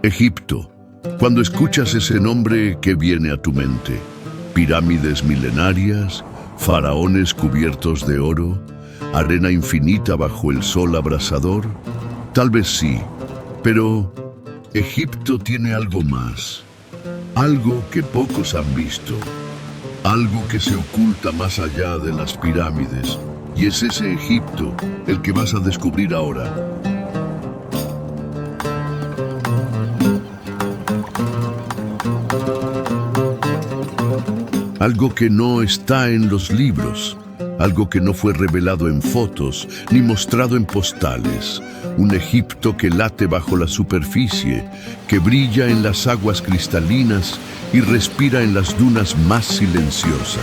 Egipto. Cuando escuchas ese nombre, ¿qué viene a tu mente? ¿Pirámides milenarias? ¿Faraones cubiertos de oro? ¿Arena infinita bajo el sol abrasador? Tal vez sí, pero Egipto tiene algo más. Algo que pocos han visto. Algo que se oculta más allá de las pirámides. Y es ese Egipto el que vas a descubrir ahora. Algo que no está en los libros, algo que no fue revelado en fotos ni mostrado en postales. Un Egipto que late bajo la superficie, que brilla en las aguas cristalinas y respira en las dunas más silenciosas.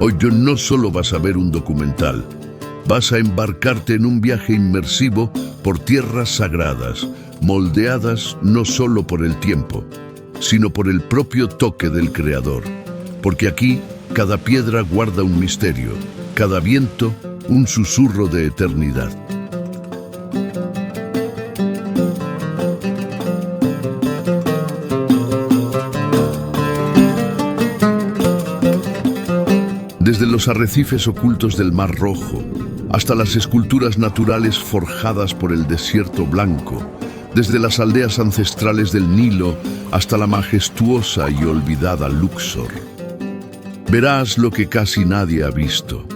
Hoy no solo vas a ver un documental, vas a embarcarte en un viaje inmersivo por tierras sagradas, moldeadas no solo por el tiempo, sino por el propio toque del Creador. Porque aquí, cada piedra guarda un misterio, cada viento, un susurro de eternidad. Desde los arrecifes ocultos del Mar Rojo, hasta las esculturas naturales forjadas por el desierto blanco, desde las aldeas ancestrales del Nilo hasta la majestuosa y olvidada Luxor. Verás lo que casi nadie ha visto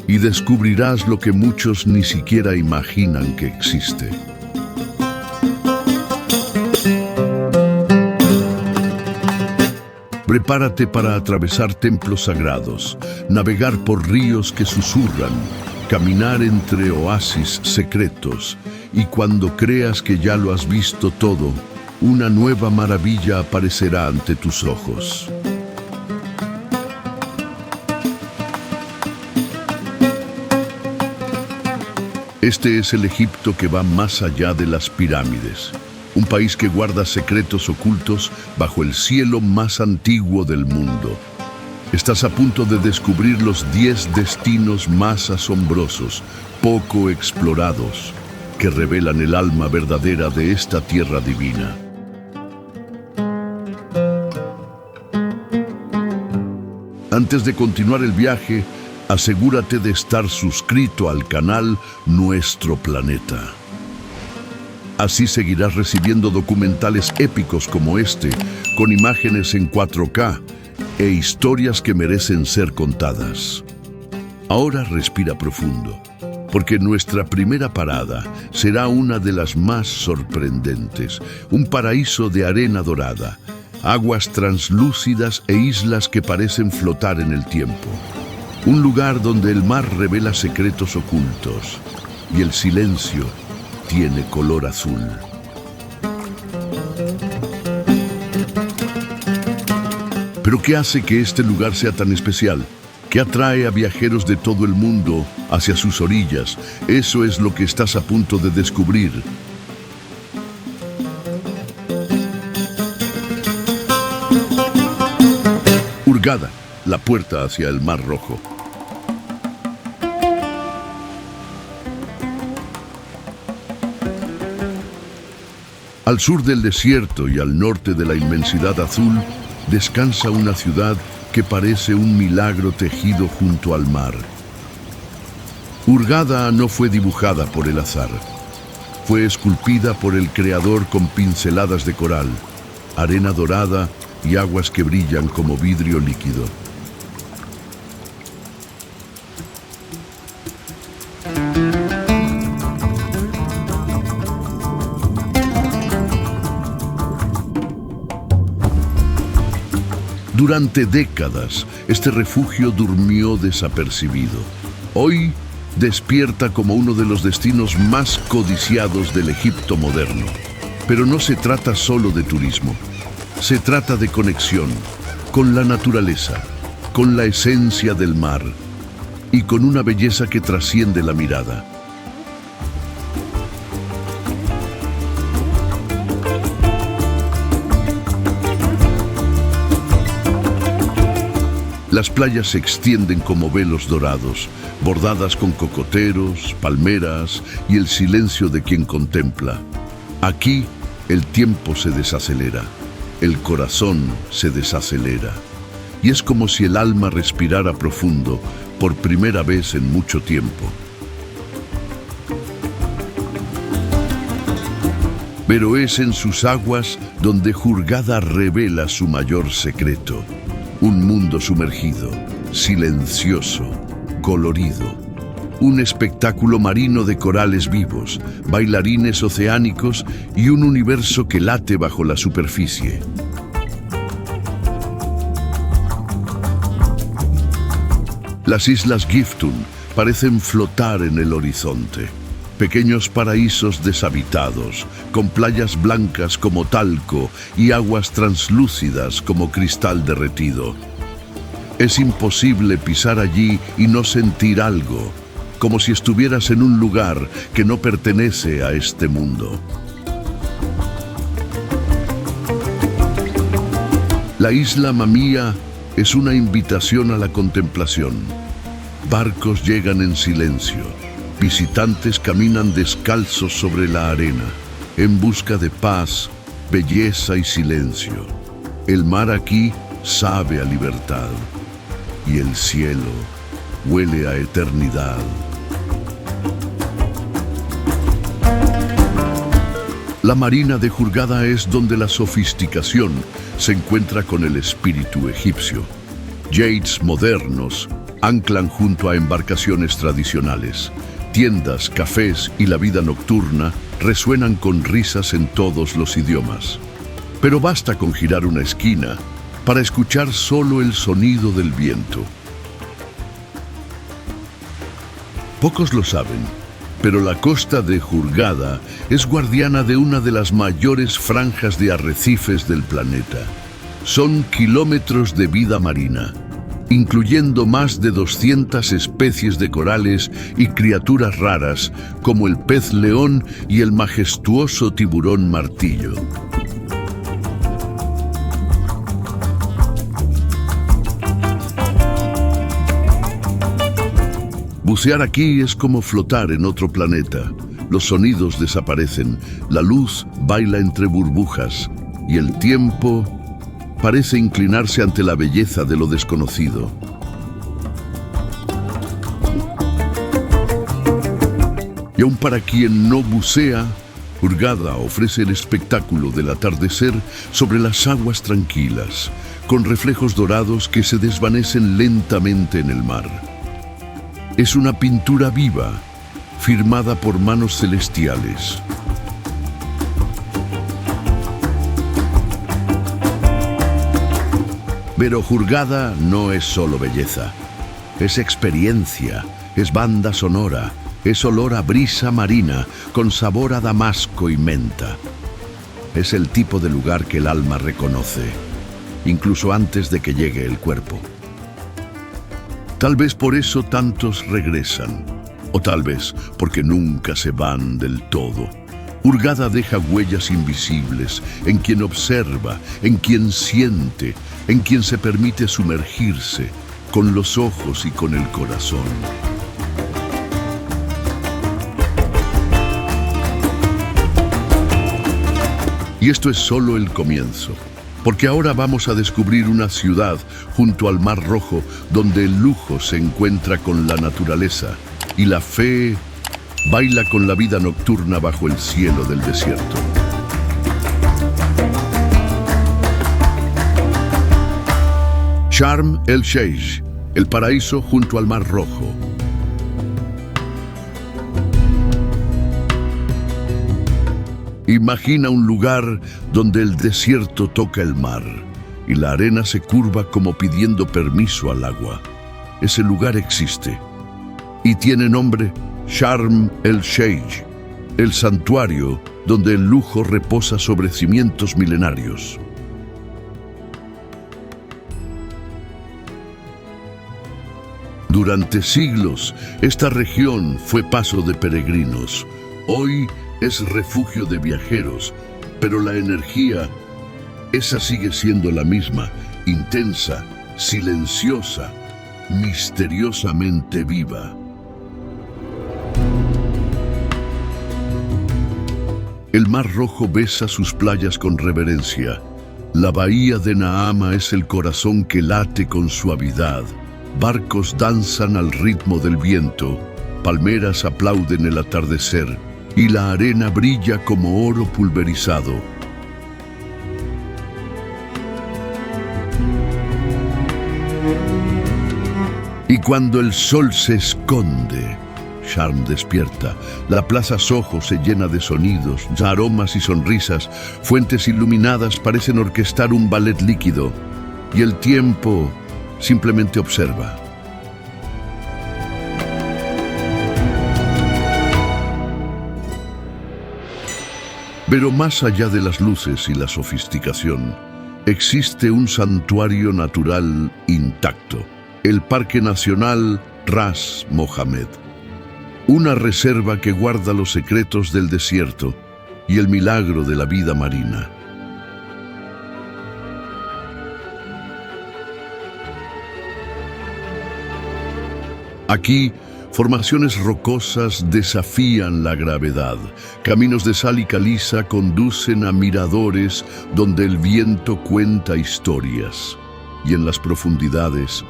y descubrirás lo que muchos ni siquiera imaginan que existe. Prepárate para atravesar templos sagrados, navegar por ríos que susurran, caminar entre oasis secretos, y cuando creas que ya lo has visto todo, una nueva maravilla aparecerá ante tus ojos. Este es el Egipto que va más allá de las pirámides. Un país que guarda secretos ocultos bajo el cielo más antiguo del mundo. Estás a punto de descubrir los 10 destinos más asombrosos, poco explorados, que revelan el alma verdadera de esta tierra divina. Antes de continuar el viaje, asegúrate de estar suscrito al canal Nuestro Planeta. Así seguirás recibiendo documentales épicos como este, con imágenes en 4K e historias que merecen ser contadas. Ahora respira profundo, porque nuestra primera parada será una de las más sorprendentes, un paraíso de arena dorada, aguas translúcidas e islas que parecen flotar en el tiempo. Un lugar donde el mar revela secretos ocultos y el silencio tiene color azul. ¿Pero qué hace que este lugar sea tan especial? ¿Qué atrae a viajeros de todo el mundo hacia sus orillas? Eso es lo que estás a punto de descubrir. Hurghada, la puerta hacia el Mar Rojo. Al sur del desierto y al norte de la inmensidad azul, descansa una ciudad que parece un milagro tejido junto al mar. Hurghada no fue dibujada por el azar. Fue esculpida por el Creador con pinceladas de coral, arena dorada y aguas que brillan como vidrio líquido. Durante décadas, este refugio durmió desapercibido. Hoy despierta como uno de los destinos más codiciados del Egipto moderno. Pero no se trata solo de turismo. Se trata de conexión, con la naturaleza, con la esencia del mar y con una belleza que trasciende la mirada. Las playas se extienden como velos dorados, bordadas con cocoteros, palmeras y el silencio de quien contempla. Aquí el tiempo se desacelera, el corazón se desacelera, y es como si el alma respirara profundo por primera vez en mucho tiempo. Pero es en sus aguas donde Hurghada revela su mayor secreto. Un mundo sumergido, silencioso, colorido. Un espectáculo marino de corales vivos, bailarines oceánicos y un universo que late bajo la superficie. Las islas Giftun parecen flotar en el horizonte. Pequeños paraísos deshabitados, con playas blancas como talco y aguas translúcidas como cristal derretido. Es imposible pisar allí y no sentir algo, como si estuvieras en un lugar que no pertenece a este mundo. La isla Mamía es una invitación a la contemplación. Barcos llegan en silencio. Visitantes caminan descalzos sobre la arena, en busca de paz, belleza y silencio. El mar aquí sabe a libertad, y el cielo huele a eternidad. La marina de Hurghada es donde la sofisticación se encuentra con el espíritu egipcio. Yates modernos anclan junto a embarcaciones tradicionales. Tiendas, cafés y la vida nocturna resuenan con risas en todos los idiomas. Pero basta con girar una esquina para escuchar solo el sonido del viento. Pocos lo saben, pero la costa de Hurghada es guardiana de una de las mayores franjas de arrecifes del planeta. Son kilómetros de vida marina, incluyendo más de 200 especies de corales y criaturas raras como el pez león y el majestuoso tiburón martillo. Bucear aquí es como flotar en otro planeta. Los sonidos desaparecen, la luz baila entre burbujas y el tiempo parece inclinarse ante la belleza de lo desconocido. Y aun para quien no bucea, Hurghada ofrece el espectáculo del atardecer sobre las aguas tranquilas, con reflejos dorados que se desvanecen lentamente en el mar. Es una pintura viva, firmada por manos celestiales. Pero Hurghada no es solo belleza, es experiencia, es banda sonora, es olor a brisa marina con sabor a damasco y menta. Es el tipo de lugar que el alma reconoce, incluso antes de que llegue el cuerpo. Tal vez por eso tantos regresan, o tal vez porque nunca se van del todo. Hurghada deja huellas invisibles en quien observa, en quien siente, en quien se permite sumergirse con los ojos y con el corazón. Y esto es solo el comienzo, porque ahora vamos a descubrir una ciudad junto al Mar Rojo donde el lujo se encuentra con la naturaleza y la fe baila con la vida nocturna bajo el cielo del desierto. Sharm el-Sheikh, el paraíso junto al Mar Rojo. Imagina un lugar donde el desierto toca el mar y la arena se curva como pidiendo permiso al agua. Ese lugar existe y tiene nombre Sharm el-Sheikh, el santuario donde el lujo reposa sobre cimientos milenarios. Durante siglos, esta región fue paso de peregrinos. Hoy es refugio de viajeros, pero la energía, esa sigue siendo la misma, intensa, silenciosa, misteriosamente viva. El Mar Rojo besa sus playas con reverencia. La bahía de Naama es el corazón que late con suavidad. Barcos danzan al ritmo del viento, palmeras aplauden el atardecer y la arena brilla como oro pulverizado. Y cuando el sol se esconde, Sharm despierta. La plaza Soho se llena de sonidos, aromas y sonrisas. Fuentes iluminadas parecen orquestar un ballet líquido. Y el tiempo simplemente observa. Pero más allá de las luces y la sofisticación, existe un santuario natural intacto. El Parque Nacional Ras Mohammed. Una reserva que guarda los secretos del desierto y el milagro de la vida marina. Aquí, formaciones rocosas desafían la gravedad. Caminos de sal y caliza conducen a miradores donde el viento cuenta historias. Y en las profundidades,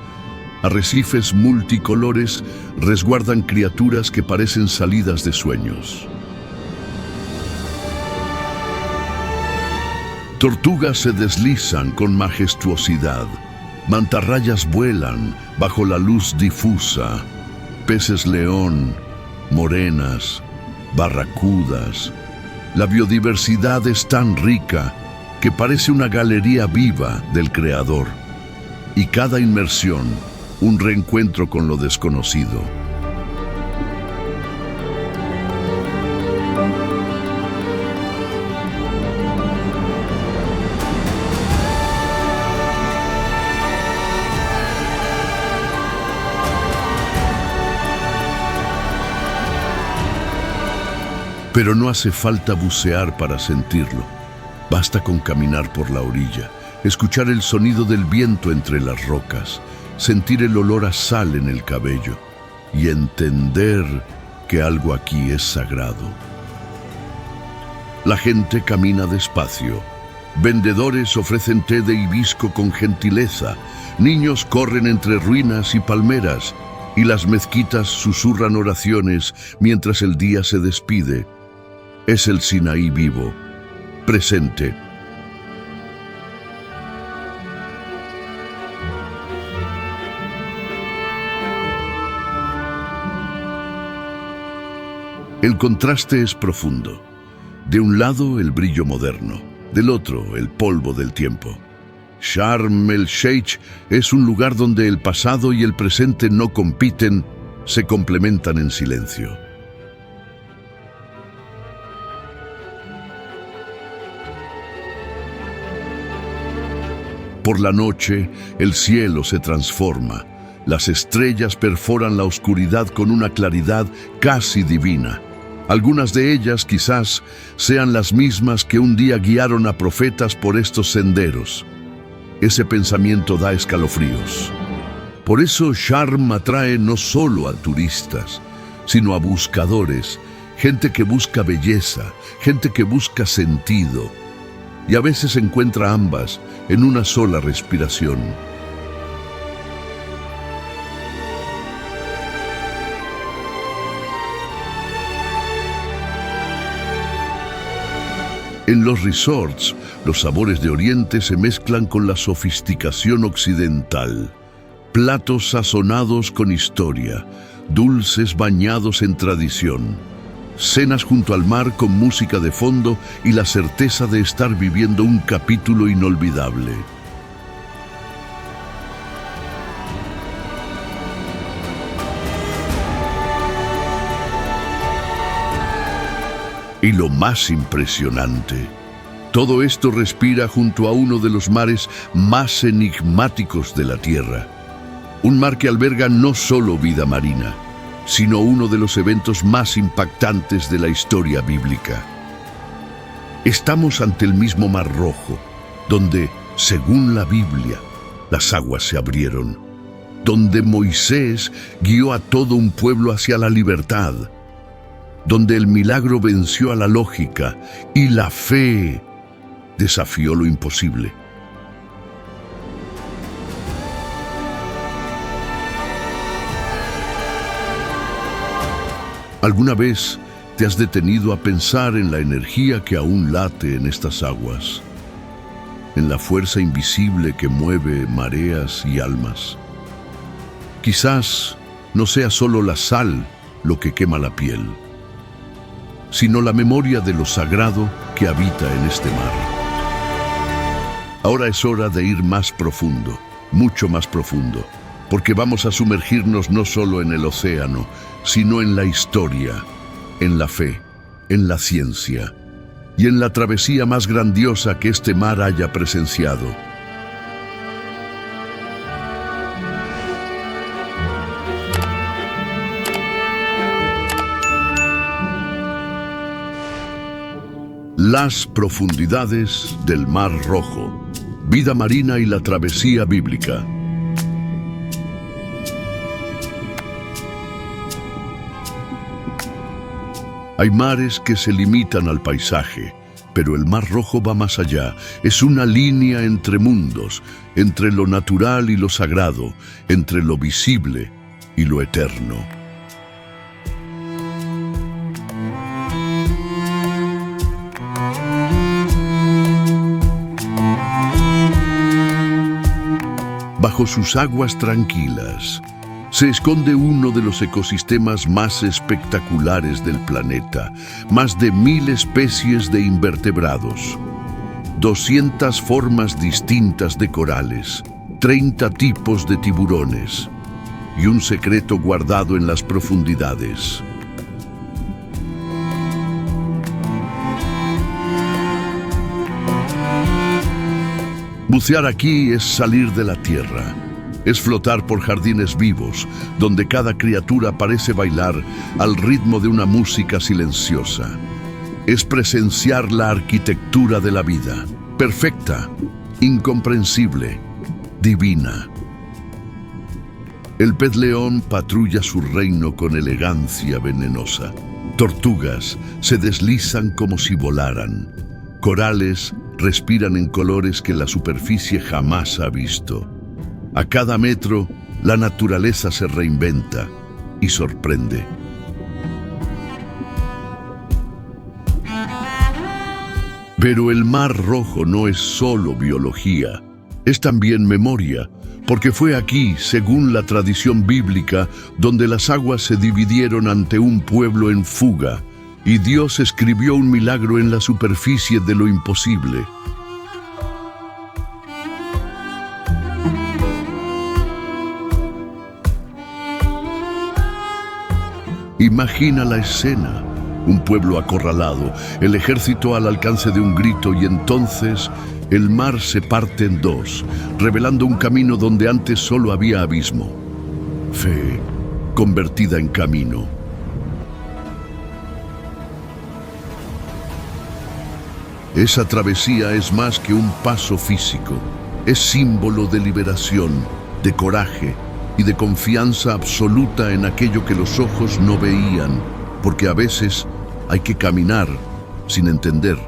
arrecifes multicolores resguardan criaturas que parecen salidas de sueños. Tortugas se deslizan con majestuosidad. Mantarrayas vuelan bajo la luz difusa. Peces león, morenas, barracudas. La biodiversidad es tan rica que parece una galería viva del Creador. Y cada inmersión, un reencuentro con lo desconocido. Pero no hace falta bucear para sentirlo. Basta con caminar por la orilla, escuchar el sonido del viento entre las rocas, sentir el olor a sal en el cabello y entender que algo aquí es sagrado. La gente camina despacio. Vendedores ofrecen té de hibisco con gentileza. Niños corren entre ruinas y palmeras y las mezquitas susurran oraciones mientras el día se despide. Es el Sinaí vivo, presente. El contraste es profundo. De un lado, el brillo moderno. Del otro, el polvo del tiempo. Sharm el-Sheikh es un lugar donde el pasado y el presente no compiten, se complementan en silencio. Por la noche, el cielo se transforma. Las estrellas perforan la oscuridad con una claridad casi divina. Algunas de ellas quizás sean las mismas que un día guiaron a profetas por estos senderos. Ese pensamiento da escalofríos. Por eso Sharm atrae no solo a turistas, sino a buscadores, gente que busca belleza, gente que busca sentido, y a veces encuentra ambas en una sola respiración. En los resorts, los sabores de Oriente se mezclan con la sofisticación occidental. Platos sazonados con historia, dulces bañados en tradición, cenas junto al mar con música de fondo y la certeza de estar viviendo un capítulo inolvidable. Y lo más impresionante, todo esto respira junto a uno de los mares más enigmáticos de la Tierra. Un mar que alberga no solo vida marina, sino uno de los eventos más impactantes de la historia bíblica. Estamos ante el mismo Mar Rojo, donde, según la Biblia, las aguas se abrieron, donde Moisés guió a todo un pueblo hacia la libertad, donde el milagro venció a la lógica y la fe desafió lo imposible. ¿Alguna vez te has detenido a pensar en la energía que aún late en estas aguas? En la fuerza invisible que mueve mareas y almas. Quizás no sea solo la sal lo que quema la piel, sino la memoria de lo sagrado que habita en este mar. Ahora es hora de ir más profundo, mucho más profundo, porque vamos a sumergirnos no solo en el océano, sino en la historia, en la fe, en la ciencia y en la travesía más grandiosa que este mar haya presenciado. Las profundidades del Mar Rojo, vida marina y la travesía bíblica. Hay mares que se limitan al paisaje, pero el Mar Rojo va más allá. Es una línea entre mundos, entre lo natural y lo sagrado, entre lo visible y lo eterno. Bajo sus aguas tranquilas, se esconde uno de los ecosistemas más espectaculares del planeta, más de 1000 especies de invertebrados, 200 formas distintas de corales, 30 tipos de tiburones y un secreto guardado en las profundidades. Bucear aquí es salir de la tierra. Es flotar por jardines vivos, donde cada criatura parece bailar al ritmo de una música silenciosa. Es presenciar la arquitectura de la vida, perfecta, incomprensible, divina. El pez león patrulla su reino con elegancia venenosa. Tortugas se deslizan como si volaran. Corales respiran en colores que la superficie jamás ha visto. A cada metro, la naturaleza se reinventa y sorprende. Pero el Mar Rojo no es solo biología, es también memoria, porque fue aquí, según la tradición bíblica, donde las aguas se dividieron ante un pueblo en fuga, y Dios escribió un milagro en la superficie de lo imposible. Imagina la escena, un pueblo acorralado, el ejército al alcance de un grito y entonces el mar se parte en dos, revelando un camino donde antes solo había abismo. Fe convertida en camino. Esa travesía es más que un paso físico, es símbolo de liberación, de coraje y de confianza absoluta en aquello que los ojos no veían, porque a veces hay que caminar sin entender.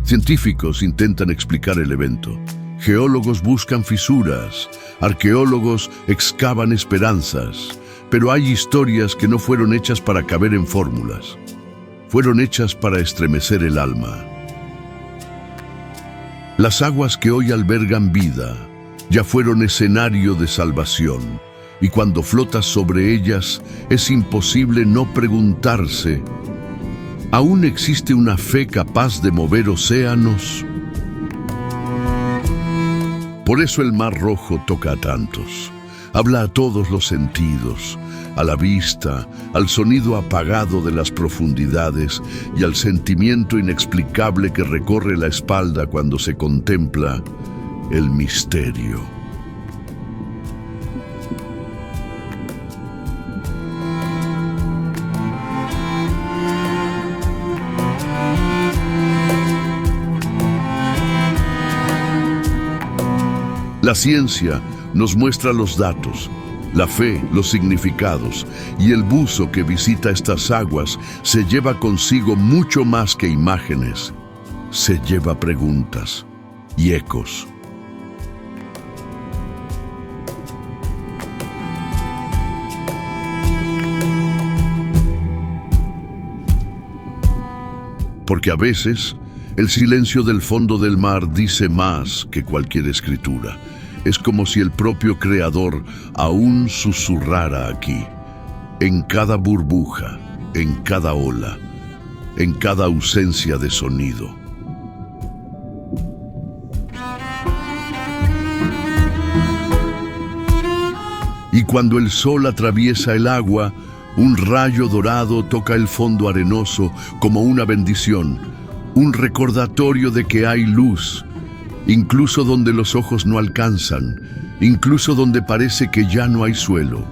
Científicos intentan explicar el evento. Geólogos buscan fisuras, arqueólogos excavan esperanzas, pero hay historias que no fueron hechas para caber en fórmulas. Fueron hechas para estremecer el alma. Las aguas que hoy albergan vida ya fueron escenario de salvación, y cuando flotas sobre ellas es imposible no preguntarse: ¿aún existe una fe capaz de mover océanos? Por eso el Mar Rojo toca a tantos, habla a todos los sentidos, a la vista, al sonido apagado de las profundidades y al sentimiento inexplicable que recorre la espalda cuando se contempla el misterio. La ciencia nos muestra los datos, la fe, los significados, y el buzo que visita estas aguas se lleva consigo mucho más que imágenes. Se lleva preguntas y ecos. Porque a veces el silencio del fondo del mar dice más que cualquier escritura. Es como si el propio Creador aún susurrara aquí, en cada burbuja, en cada ola, en cada ausencia de sonido. Y cuando el sol atraviesa el agua, un rayo dorado toca el fondo arenoso como una bendición, un recordatorio de que hay luz, incluso donde los ojos no alcanzan, incluso donde parece que ya no hay suelo.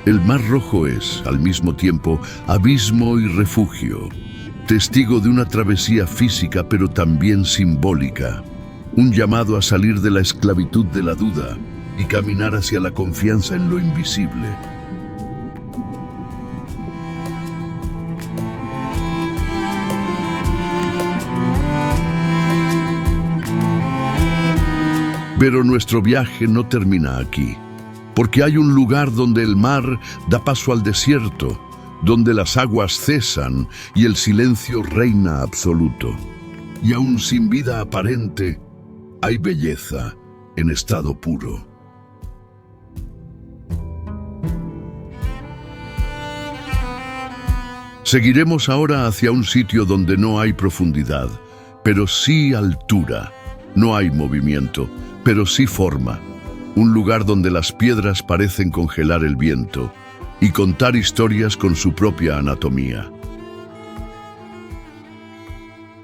El Mar Rojo es, al mismo tiempo, abismo y refugio, testigo de una travesía física pero también simbólica, un llamado a salir de la esclavitud de la duda y caminar hacia la confianza en lo invisible. Pero nuestro viaje no termina aquí, porque hay un lugar donde el mar da paso al desierto, donde las aguas cesan y el silencio reina absoluto. Y aún sin vida aparente, hay belleza en estado puro. Seguiremos ahora hacia un sitio donde no hay profundidad, pero sí altura. No hay movimiento, pero sí forma. Un lugar donde las piedras parecen congelar el viento y contar historias con su propia anatomía.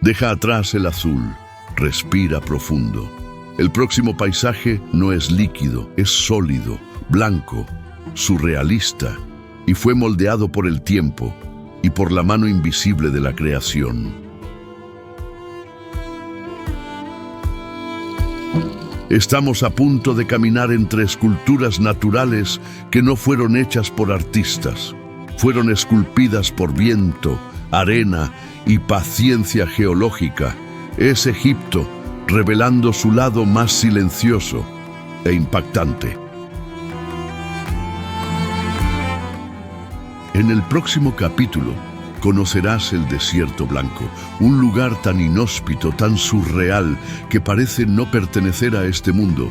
Deja atrás el azul, respira profundo. El próximo paisaje no es líquido, es sólido, blanco, surrealista, y fue moldeado por el tiempo y por la mano invisible de la creación. Estamos a punto de caminar entre esculturas naturales que no fueron hechas por artistas. Fueron esculpidas por viento, arena y paciencia geológica. Es Egipto, revelando su lado más silencioso e impactante. En el próximo capítulo conocerás el Desierto Blanco, un lugar tan inhóspito, tan surreal, que parece no pertenecer a este mundo,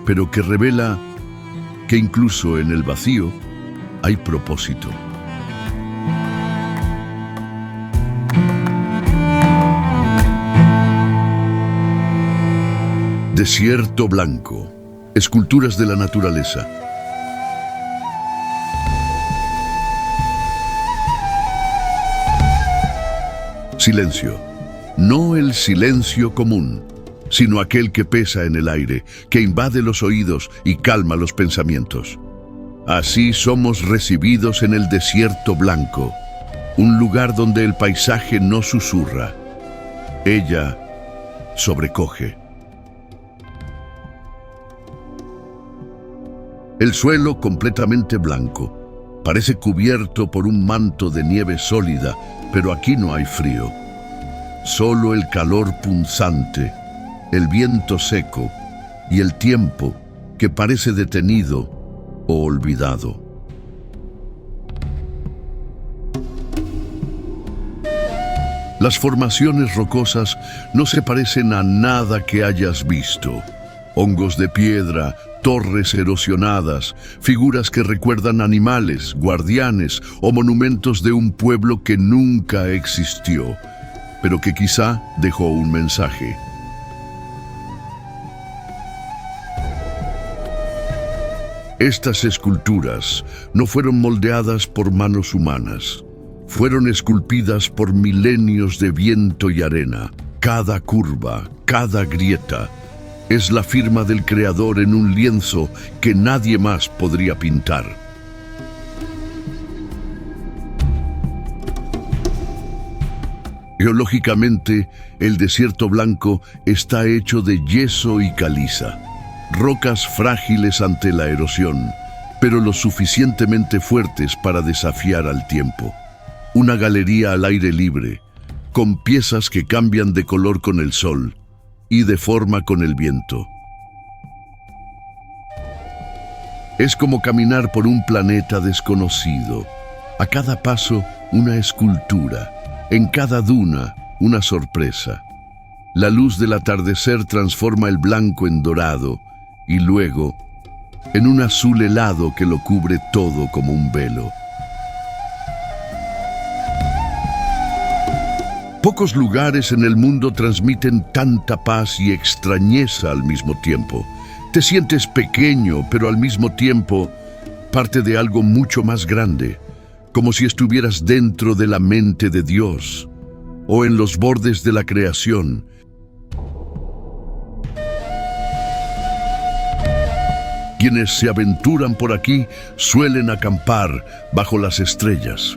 pero que revela que incluso en el vacío hay propósito. Desierto Blanco, esculturas de la naturaleza. Silencio. No el silencio común, sino aquel que pesa en el aire, que invade los oídos y calma los pensamientos. Así somos recibidos en el Desierto Blanco, un lugar donde el paisaje no susurra. Ella sobrecoge. El suelo completamente blanco. Parece cubierto por un manto de nieve sólida, pero aquí no hay frío. Solo el calor punzante, el viento seco y el tiempo que parece detenido o olvidado. Las formaciones rocosas no se parecen a nada que hayas visto. Hongos de piedra, torres erosionadas, figuras que recuerdan animales, guardianes o monumentos de un pueblo que nunca existió, pero que quizá dejó un mensaje. Estas esculturas no fueron moldeadas por manos humanas. fueron esculpidas por milenios de viento y arena. Cada curva, cada grieta, es la firma del Creador en un lienzo que nadie más podría pintar. Geológicamente, el desierto blanco está hecho de yeso y caliza, rocas frágiles ante la erosión, pero lo suficientemente fuertes para desafiar al tiempo. Una galería al aire libre, con piezas que cambian de color con el sol y de forma con el viento. Es como caminar por un planeta desconocido. A cada paso, una escultura. En cada duna, una sorpresa. La luz del atardecer transforma el blanco en dorado y luego en un azul helado que lo cubre todo como un velo. Pocos lugares en el mundo transmiten tanta paz y extrañeza al mismo tiempo. Te sientes pequeño, pero al mismo tiempo parte de algo mucho más grande, como si estuvieras dentro de la mente de Dios o en los bordes de la creación. Quienes se aventuran por aquí suelen acampar bajo las estrellas.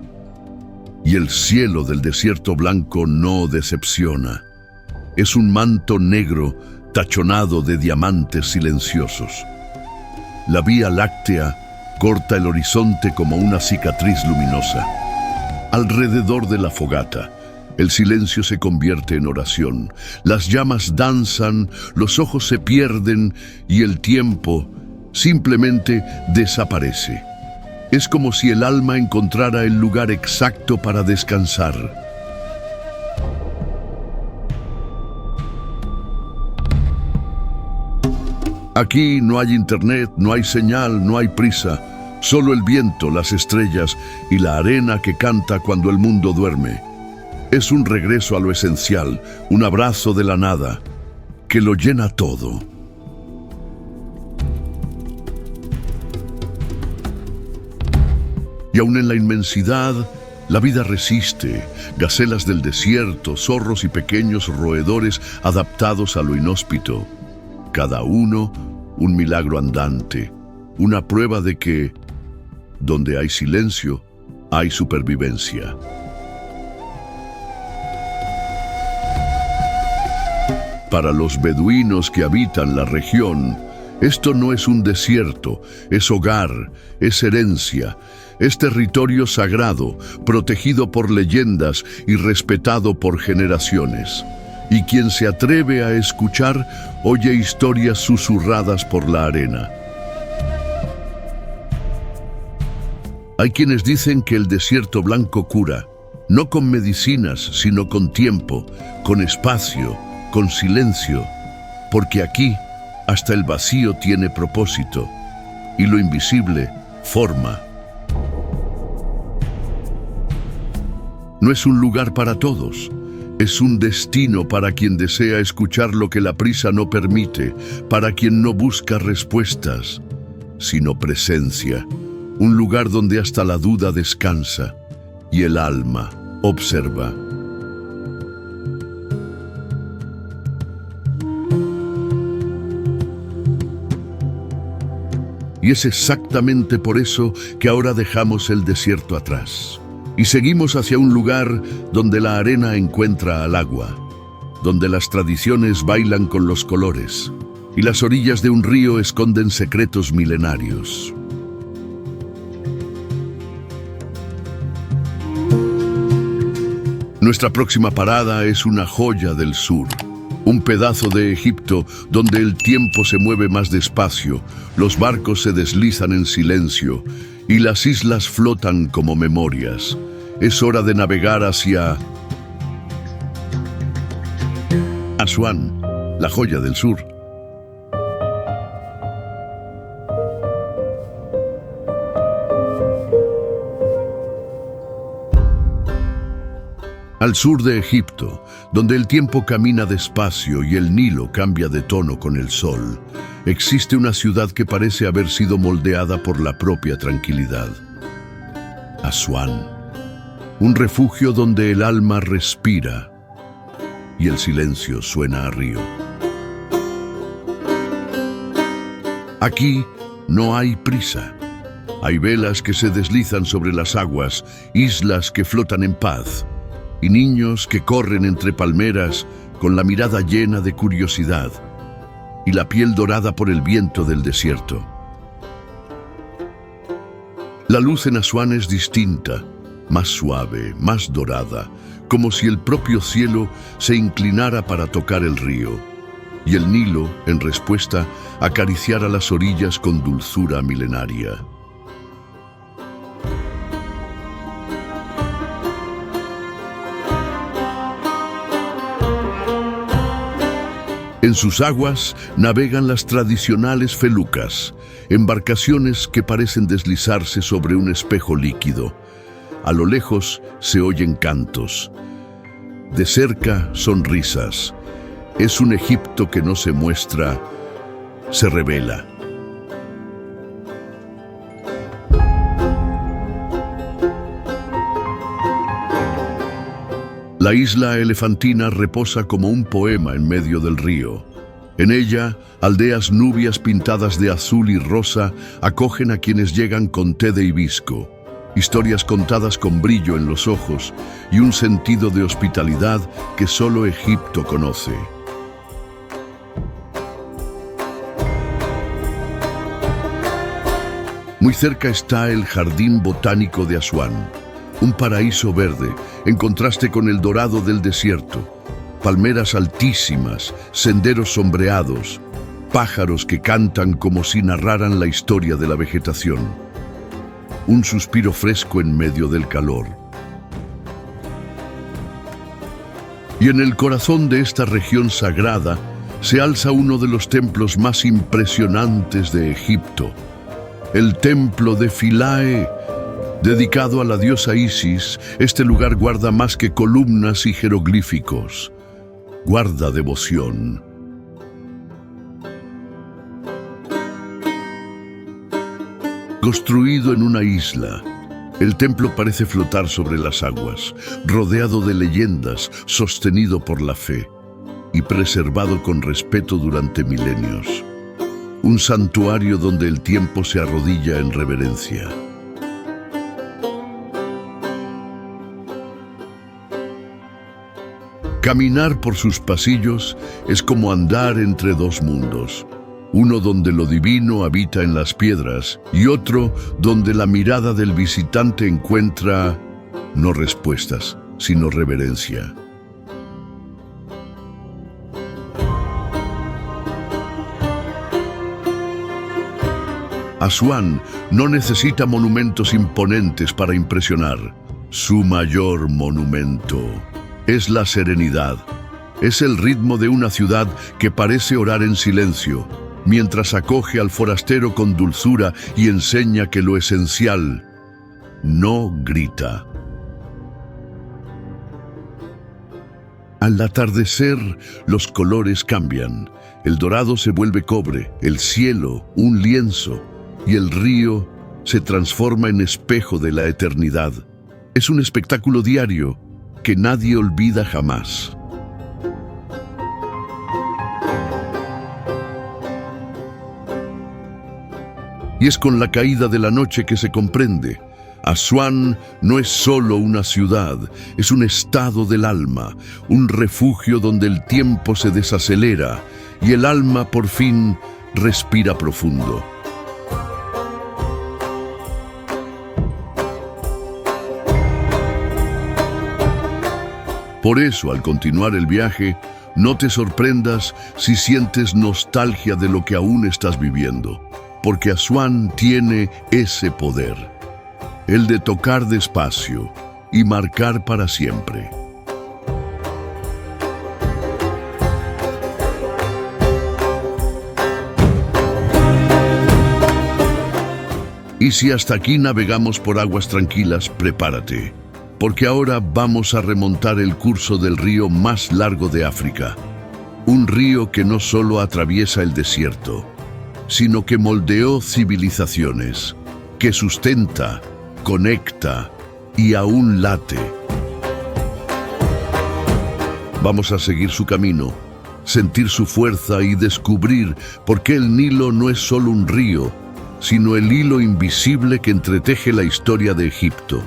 Y el cielo del desierto blanco no decepciona. Es un manto negro tachonado de diamantes silenciosos. La Vía Láctea corta el horizonte como una cicatriz luminosa. Alrededor de la fogata, el silencio se convierte en oración. Las llamas danzan, los ojos se pierden y el tiempo simplemente desaparece. Es como si el alma encontrara el lugar exacto para descansar. Aquí no hay internet, no hay señal, no hay prisa. Solo el viento, las estrellas y la arena que canta cuando el mundo duerme. Es un regreso a lo esencial, un abrazo de la nada, que lo llena todo. Y aún en la inmensidad, la vida resiste. Gacelas del desierto, zorros y pequeños roedores adaptados a lo inhóspito. Cada uno un milagro andante, una prueba de que, donde hay silencio, hay supervivencia. Para los beduinos que habitan la región, esto no es un desierto, es hogar, es herencia, es territorio sagrado, protegido por leyendas y respetado por generaciones. Y quien se atreve a escuchar, oye historias susurradas por la arena. Hay quienes dicen que el desierto blanco cura, no con medicinas, sino con tiempo, con espacio, con silencio, porque aquí hasta el vacío tiene propósito y lo invisible forma. No es un lugar para todos. Es un destino para quien desea escuchar lo que la prisa no permite, para quien no busca respuestas, sino presencia. Un lugar donde hasta la duda descansa y el alma observa. Y es exactamente por eso que ahora dejamos el desierto atrás. Y seguimos hacia un lugar donde la arena encuentra al agua, donde las tradiciones bailan con los colores y las orillas de un río esconden secretos milenarios. Nuestra próxima parada es una joya del sur, un pedazo de Egipto donde el tiempo se mueve más despacio, los barcos se deslizan en silencio y las islas flotan como memorias. Es hora de navegar hacia Asuán, la joya del sur. Al sur de Egipto, donde el tiempo camina despacio y el Nilo cambia de tono con el sol, existe una ciudad que parece haber sido moldeada por la propia tranquilidad. Asuán. un refugio donde el alma respira y el silencio suena a río. Aquí no hay prisa. Hay velas que se deslizan sobre las aguas, islas que flotan en paz, y niños que corren entre palmeras con la mirada llena de curiosidad y la piel dorada por el viento del desierto. La luz en Asuán es distinta, más suave, más dorada, como si el propio cielo se inclinara para tocar el río, y el Nilo, en respuesta, acariciara las orillas con dulzura milenaria. En sus aguas navegan las tradicionales felucas, embarcaciones que parecen deslizarse sobre un espejo líquido. A lo lejos se oyen cantos. De cerca, sonrisas. Es un Egipto que no se muestra, se revela. La isla elefantina reposa como un poema en medio del río. En ella, aldeas nubias pintadas de azul y rosa acogen a quienes llegan con té de hibisco, historias contadas con brillo en los ojos y un sentido de hospitalidad que solo Egipto conoce. Muy cerca está el Jardín Botánico de Asuán, un paraíso verde, en contraste con el dorado del desierto. Palmeras altísimas, senderos sombreados, pájaros que cantan como si narraran la historia de la vegetación. Un suspiro fresco en medio del calor. Y en el corazón de esta región sagrada se alza uno de los templos más impresionantes de Egipto, el templo de Philae. Dedicado a la diosa Isis, este lugar guarda más que columnas y jeroglíficos. Guarda devoción. Construido en una isla, el templo parece flotar sobre las aguas, rodeado de leyendas, sostenido por la fe y preservado con respeto durante milenios. Un santuario donde el tiempo se arrodilla en reverencia. Caminar por sus pasillos es como andar entre dos mundos, uno donde lo divino habita en las piedras y otro donde la mirada del visitante encuentra no respuestas, sino reverencia. Asuán no necesita monumentos imponentes para impresionar. Su mayor monumento es la serenidad. Es el ritmo de una ciudad que parece orar en silencio, mientras acoge al forastero con dulzura y enseña que lo esencial no grita. Al atardecer, los colores cambian. El dorado se vuelve cobre, el cielo un lienzo, y el río se transforma en espejo de la eternidad. Es un espectáculo diario que nadie olvida jamás. Y es con la caída de la noche que se comprende. Asuán no es solo una ciudad, es un estado del alma, un refugio donde el tiempo se desacelera y el alma por fin respira profundo. Por eso, al continuar el viaje, no te sorprendas si sientes nostalgia de lo que aún estás viviendo, porque Asuán tiene ese poder, el de tocar despacio y marcar para siempre. Y si hasta aquí navegamos por aguas tranquilas, prepárate, porque ahora vamos a remontar el curso del río más largo de África. Un río que no solo atraviesa el desierto, sino que moldeó civilizaciones, que sustenta, conecta y aún late. Vamos a seguir su camino, sentir su fuerza y descubrir por qué el Nilo no es solo un río, sino el hilo invisible que entreteje la historia de Egipto.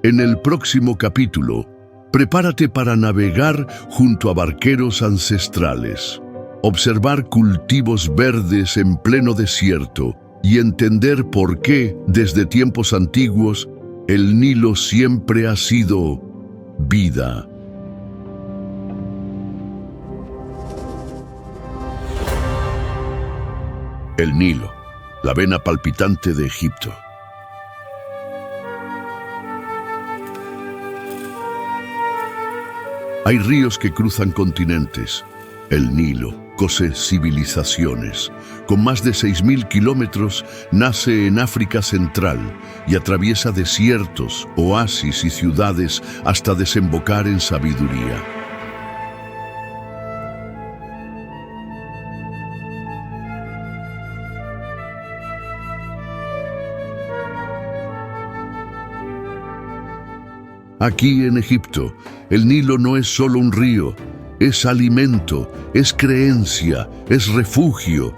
En el próximo capítulo, prepárate para navegar junto a barqueros ancestrales, observar cultivos verdes en pleno desierto y entender por qué, desde tiempos antiguos, el Nilo siempre ha sido vida. El Nilo, la vena palpitante de Egipto. Hay ríos que cruzan continentes. El Nilo cose civilizaciones. Con más de 6.000 kilómetros, nace en África Central y atraviesa desiertos, oasis y ciudades hasta desembocar en sabiduría. Aquí en Egipto, el Nilo no es solo un río, es alimento, es creencia, es refugio,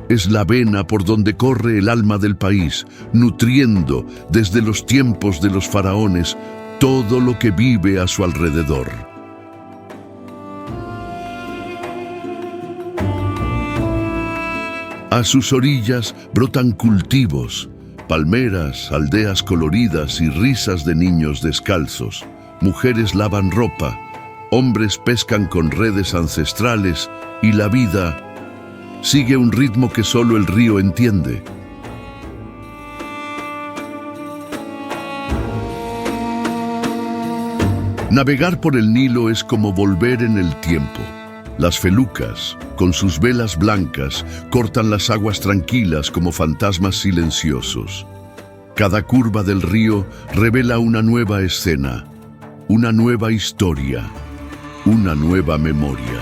es la vena por donde corre el alma del país, nutriendo desde los tiempos de los faraones todo lo que vive a su alrededor. A sus orillas brotan cultivos, palmeras, aldeas coloridas y risas de niños descalzos. Mujeres lavan ropa, hombres pescan con redes ancestrales y la vida sigue un ritmo que solo el río entiende. Navegar por el Nilo es como volver en el tiempo. Las felucas, con sus velas blancas, cortan las aguas tranquilas como fantasmas silenciosos. Cada curva del río revela una nueva escena, una nueva historia, una nueva memoria.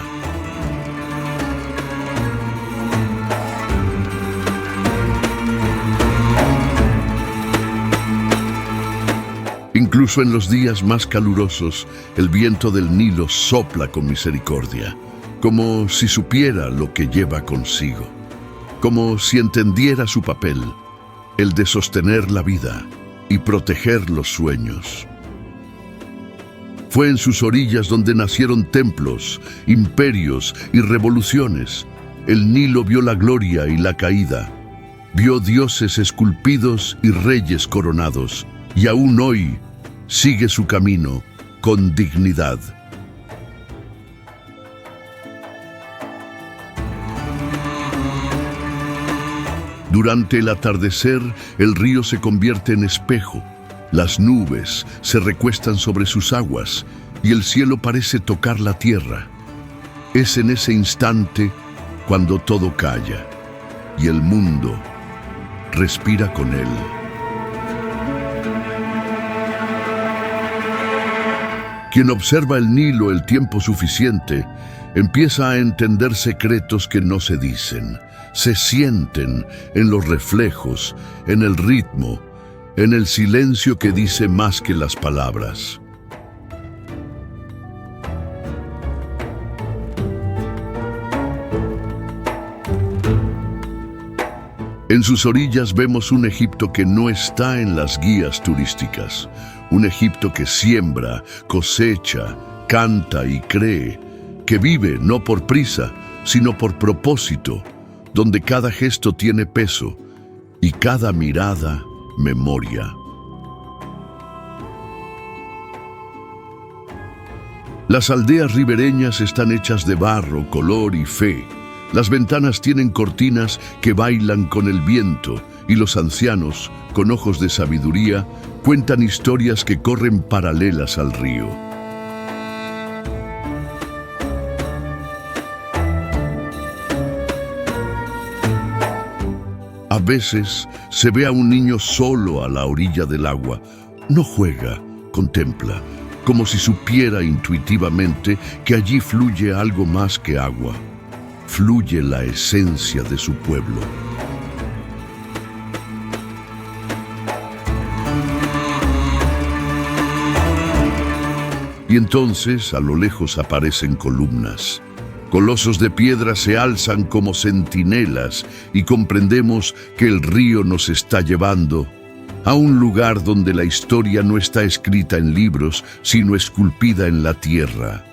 Incluso en los días más calurosos, el viento del Nilo sopla con misericordia, como si supiera lo que lleva consigo, como si entendiera su papel, el de sostener la vida y proteger los sueños. Fue en sus orillas donde nacieron templos, imperios y revoluciones. El Nilo vio la gloria y la caída, vio dioses esculpidos y reyes coronados, y aún hoy sigue su camino con dignidad. Durante el atardecer, el río se convierte en espejo. Las nubes se recuestan sobre sus aguas y el cielo parece tocar la tierra. Es en ese instante cuando todo calla y el mundo respira con él. Quien observa el Nilo el tiempo suficiente empieza a entender secretos que no se dicen. Se sienten en los reflejos, en el ritmo, en el silencio que dice más que las palabras. En sus orillas vemos un Egipto que no está en las guías turísticas, un Egipto que siembra, cosecha, canta y cree, que vive no por prisa, sino por propósito, donde cada gesto tiene peso y cada mirada memoria. Las aldeas ribereñas están hechas de barro, color y fe. Las ventanas tienen cortinas que bailan con el viento y los ancianos, con ojos de sabiduría, cuentan historias que corren paralelas al río. A veces se ve a un niño solo a la orilla del agua. No juega, contempla, como si supiera intuitivamente que allí fluye algo más que agua. Fluye la esencia de su pueblo. Y entonces a lo lejos aparecen columnas. Colosos de piedra se alzan como centinelas y comprendemos que el río nos está llevando a un lugar donde la historia no está escrita en libros, sino esculpida en la tierra.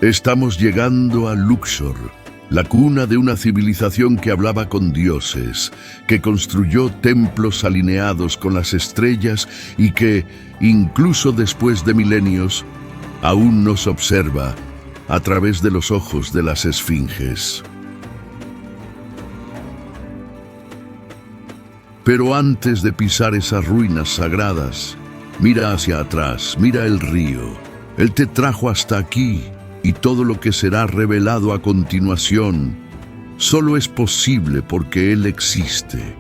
Estamos llegando a Luxor, la cuna de una civilización que hablaba con dioses, que construyó templos alineados con las estrellas y que, incluso después de milenios, aún nos observa a través de los ojos de las esfinges. Pero antes de pisar esas ruinas sagradas, mira hacia atrás, mira el río. Él te trajo hasta aquí y todo lo que será revelado a continuación solo es posible porque Él existe.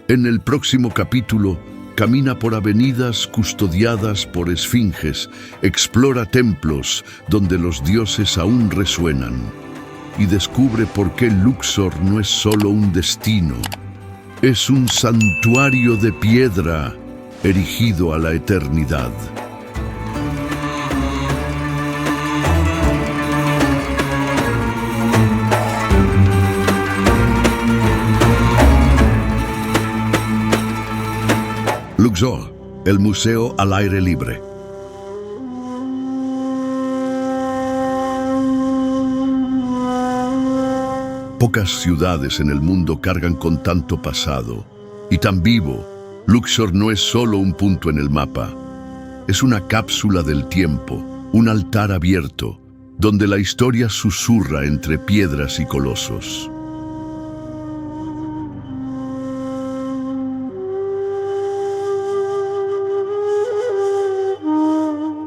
En el próximo capítulo, camina por avenidas custodiadas por esfinges, explora templos donde los dioses aún resuenan y descubre por qué Luxor no es solo un destino, es un santuario de piedra erigido a la eternidad. Luxor, el museo al aire libre. Pocas ciudades en el mundo cargan con tanto pasado y tan vivo. Luxor no es solo un punto en el mapa, es una cápsula del tiempo, un altar abierto, donde la historia susurra entre piedras y colosos.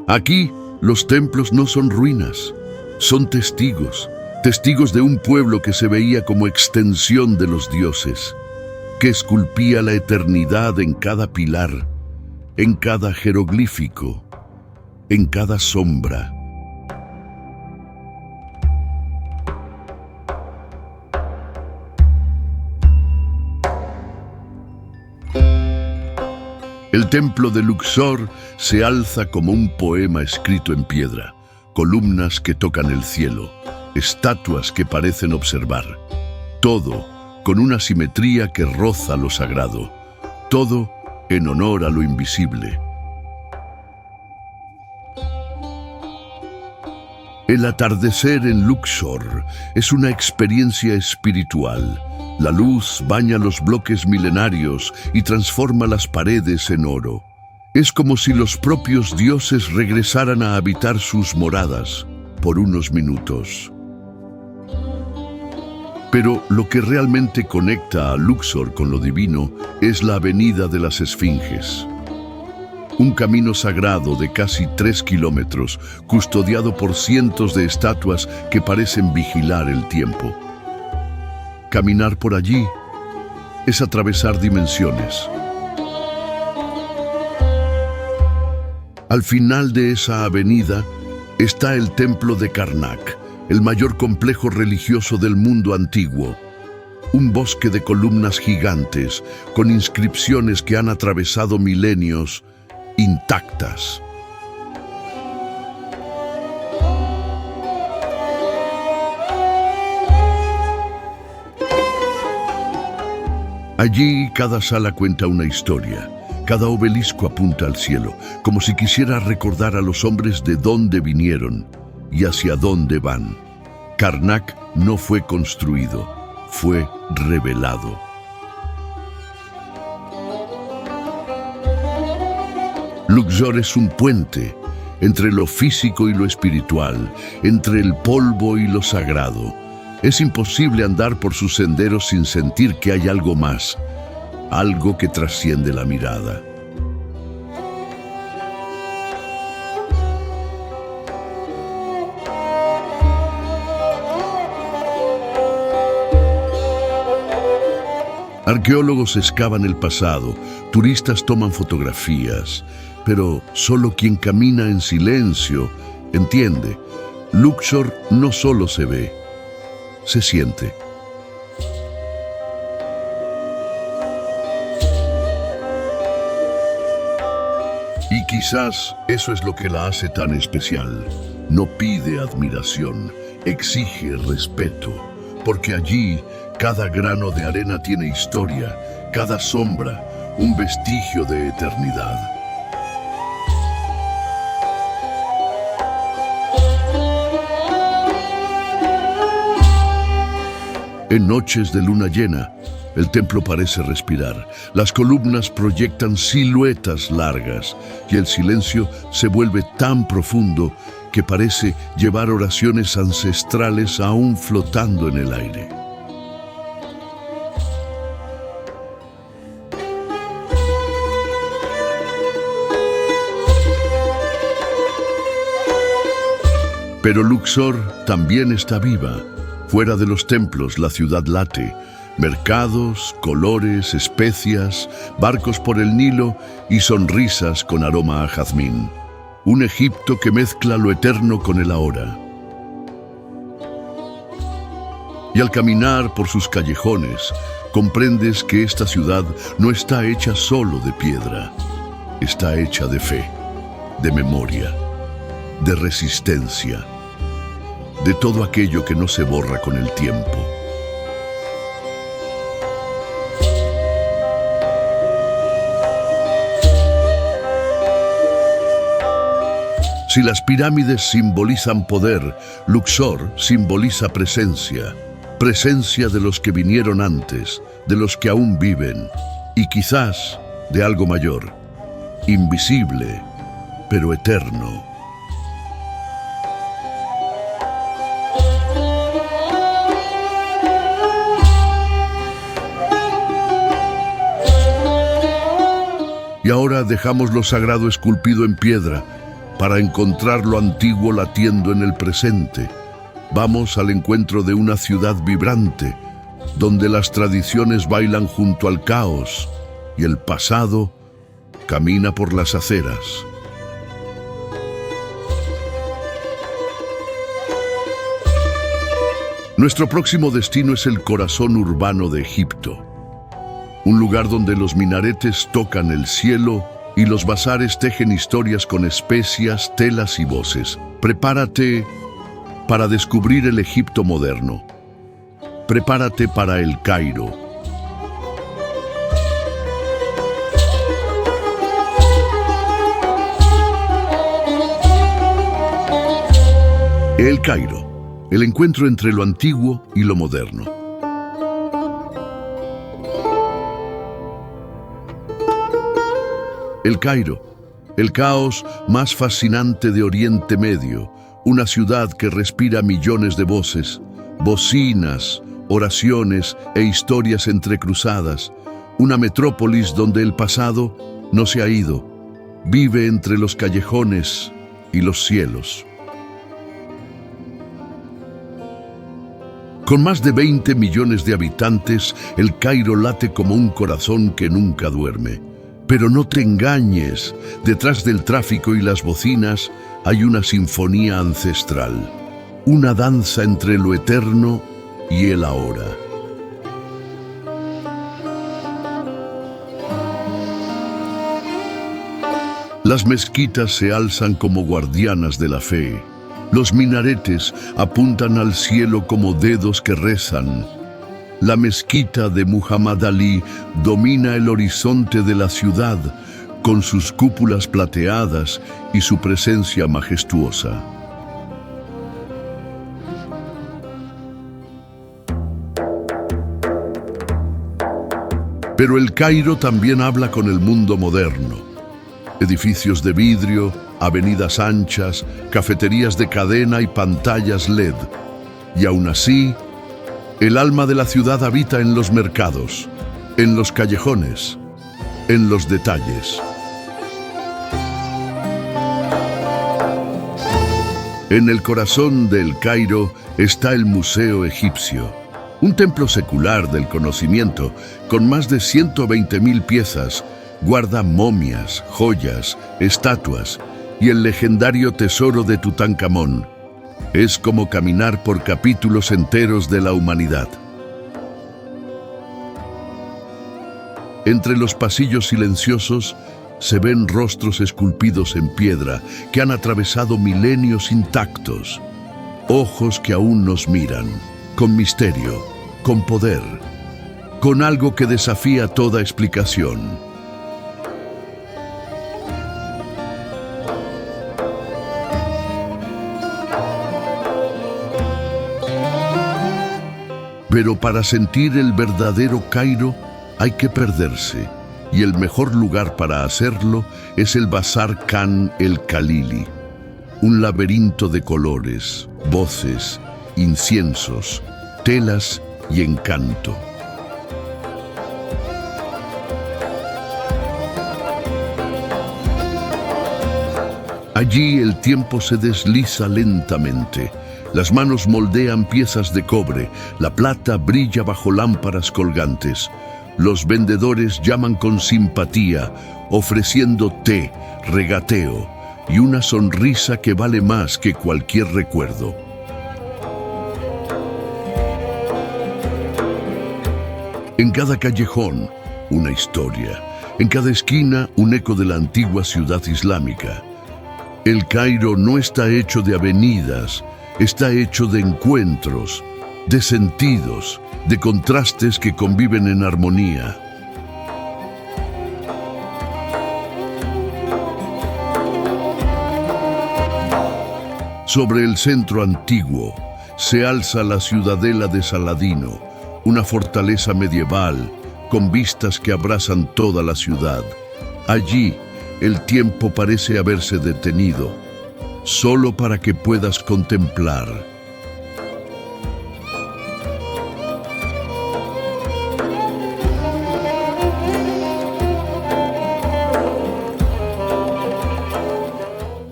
Aquí, los templos no son ruinas, son testigos de un pueblo que se veía como extensión de los dioses, que esculpía la eternidad en cada pilar, en cada jeroglífico, en cada sombra. El templo de Luxor se alza como un poema escrito en piedra, columnas que tocan el cielo, estatuas que parecen observar. Todo con una simetría que roza lo sagrado, todo en honor a lo invisible. El atardecer en Luxor es una experiencia espiritual. La luz baña los bloques milenarios y transforma las paredes en oro. Es como si los propios dioses regresaran a habitar sus moradas por unos minutos. Pero lo que realmente conecta a Luxor con lo divino es la avenida de las Esfinges. Un camino sagrado de casi 3 kilómetros, custodiado por cientos de estatuas que parecen vigilar el tiempo. Caminar por allí es atravesar dimensiones. Al final de esa avenida está el templo de Karnak, el mayor complejo religioso del mundo antiguo. Un bosque de columnas gigantes con inscripciones que han atravesado milenios intactas. Allí cada sala cuenta una historia, cada obelisco apunta al cielo, como si quisiera recordar a los hombres de dónde vinieron y hacia dónde van. Karnak no fue construido, fue revelado. Luxor es un puente entre lo físico y lo espiritual, entre el polvo y lo sagrado. Es imposible andar por sus senderos sin sentir que hay algo más, algo que trasciende la mirada. Arqueólogos excavan el pasado, turistas toman fotografías, pero solo quien camina en silencio entiende. Luxor no solo se ve, se siente. Y quizás eso es lo que la hace tan especial. No pide admiración, exige respeto, porque allí cada grano de arena tiene historia, cada sombra un vestigio de eternidad. En noches de luna llena, el templo parece respirar. Las columnas proyectan siluetas largas y el silencio se vuelve tan profundo que parece llevar oraciones ancestrales aún flotando en el aire. Pero Luxor también está viva. Fuera de los templos, la ciudad late. Mercados, colores, especias, barcos por el Nilo y sonrisas con aroma a jazmín. Un Egipto que mezcla lo eterno con el ahora. Y al caminar por sus callejones, comprendes que esta ciudad no está hecha solo de piedra. Está hecha de fe, de memoria, de resistencia, de todo aquello que no se borra con el tiempo. Si las pirámides simbolizan poder, Luxor simboliza presencia, presencia de los que vinieron antes, de los que aún viven, y quizás de algo mayor, invisible, pero eterno. Y ahora dejamos lo sagrado esculpido en piedra para encontrar lo antiguo latiendo en el presente. Vamos al encuentro de una ciudad vibrante, donde las tradiciones bailan junto al caos y el pasado camina por las aceras. Nuestro próximo destino es el corazón urbano de Egipto. Un lugar donde los minaretes tocan el cielo y los bazares tejen historias con especias, telas y voces. Prepárate para descubrir el Egipto moderno. Prepárate para el Cairo. El Cairo, el encuentro entre lo antiguo y lo moderno. El Cairo, el caos más fascinante de Oriente Medio, una ciudad que respira millones de voces, bocinas, oraciones e historias entrecruzadas, una metrópolis donde el pasado no se ha ido, vive entre los callejones y los cielos. Con más de 20 millones de habitantes, el Cairo late como un corazón que nunca duerme. Pero no te engañes, detrás del tráfico y las bocinas hay una sinfonía ancestral, una danza entre lo eterno y el ahora. Las mezquitas se alzan como guardianas de la fe. Los minaretes apuntan al cielo como dedos que rezan. La mezquita de Muhammad Ali domina el horizonte de la ciudad con sus cúpulas plateadas y su presencia majestuosa. Pero el Cairo también habla con el mundo moderno. Edificios de vidrio, avenidas anchas, cafeterías de cadena y pantallas LED. Y aún así, el alma de la ciudad habita en los mercados, en los callejones, en los detalles. En el corazón del Cairo está el Museo Egipcio, un templo secular del conocimiento con más de 120.000 piezas. Guarda momias, joyas, estatuas y el legendario tesoro de Tutankamón, Es como caminar por capítulos enteros de la humanidad. Entre los pasillos silenciosos se ven rostros esculpidos en piedra que han atravesado milenios intactos. Ojos que aún nos miran, con misterio, con poder, con algo que desafía toda explicación. Pero para sentir el verdadero Cairo hay que perderse, y el mejor lugar para hacerlo es el Bazar Khan el Khalili, un laberinto de colores, voces, inciensos, telas y encanto. Allí el tiempo se desliza lentamente. Las manos moldean piezas de cobre, la plata brilla bajo lámparas colgantes. Los vendedores llaman con simpatía, ofreciendo té, regateo y una sonrisa que vale más que cualquier recuerdo. En cada callejón, una historia. En cada esquina, un eco de la antigua ciudad islámica. El Cairo no está hecho de avenidas, está hecho de encuentros, de sentidos, de contrastes que conviven en armonía. Sobre el centro antiguo se alza la ciudadela de Saladino, una fortaleza medieval con vistas que abrazan toda la ciudad. Allí, el tiempo parece haberse detenido, solo para que puedas contemplar.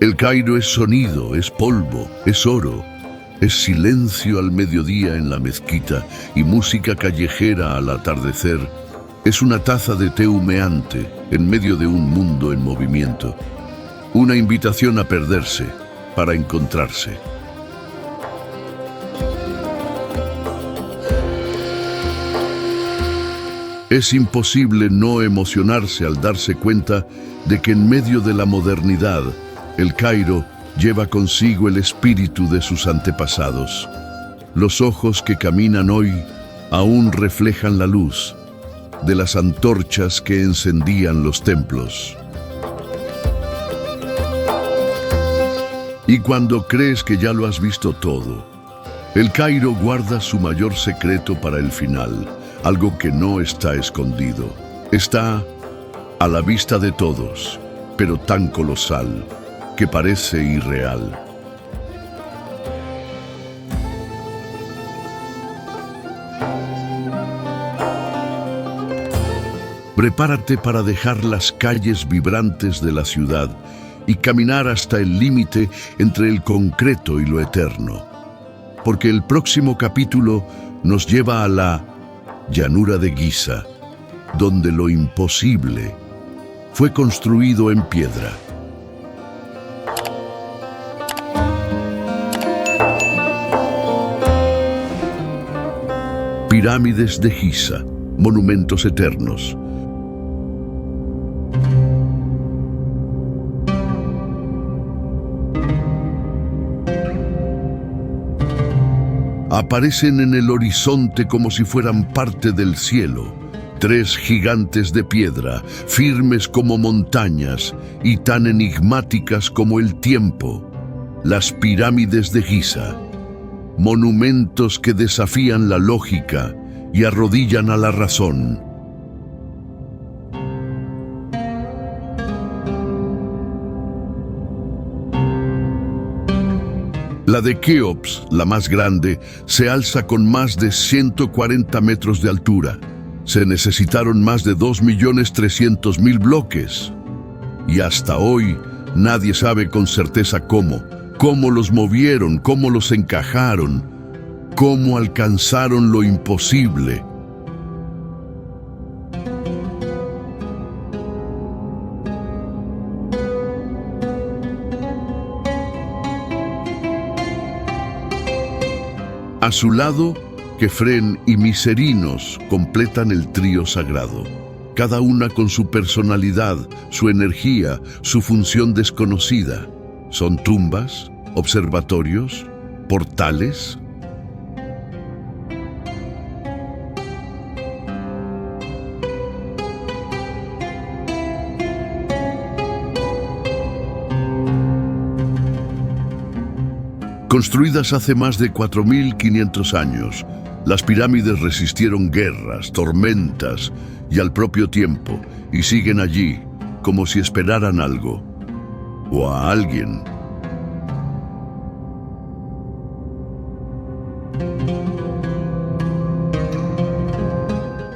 El Cairo es sonido, es polvo, es oro, es silencio al mediodía en la mezquita y música callejera al atardecer. Es una taza de té humeante en medio de un mundo en movimiento. Una invitación a perderse para encontrarse. Es imposible no emocionarse al darse cuenta de que en medio de la modernidad, el Cairo lleva consigo el espíritu de sus antepasados. Los ojos que caminan hoy aún reflejan la luz de las antorchas que encendían los templos. Y cuando crees que ya lo has visto todo, el Cairo guarda su mayor secreto para el final, algo que no está escondido. Está a la vista de todos, pero tan colosal que parece irreal. Prepárate para dejar las calles vibrantes de la ciudad y caminar hasta el límite entre el concreto y lo eterno. Porque el próximo capítulo nos lleva a la llanura de Giza, donde lo imposible fue construido en piedra. Pirámides de Giza, monumentos eternos. Aparecen en el horizonte como si fueran parte del cielo. Tres gigantes de piedra, firmes como montañas y tan enigmáticas como el tiempo. Las pirámides de Giza. Monumentos que desafían la lógica y arrodillan a la razón. La de Keops, la más grande, se alza con más de 140 metros de altura. Se necesitaron más de 2.300.000 bloques. Y hasta hoy nadie sabe con certeza cómo los movieron, cómo los encajaron, cómo alcanzaron lo imposible. A su lado, Kefren y Miserinos completan el trío sagrado, cada una con su personalidad, su energía, su función desconocida. Son tumbas, observatorios, portales. Construidas hace más de 4.500 años, las pirámides resistieron guerras, tormentas y al propio tiempo, y siguen allí, como si esperaran algo, o a alguien.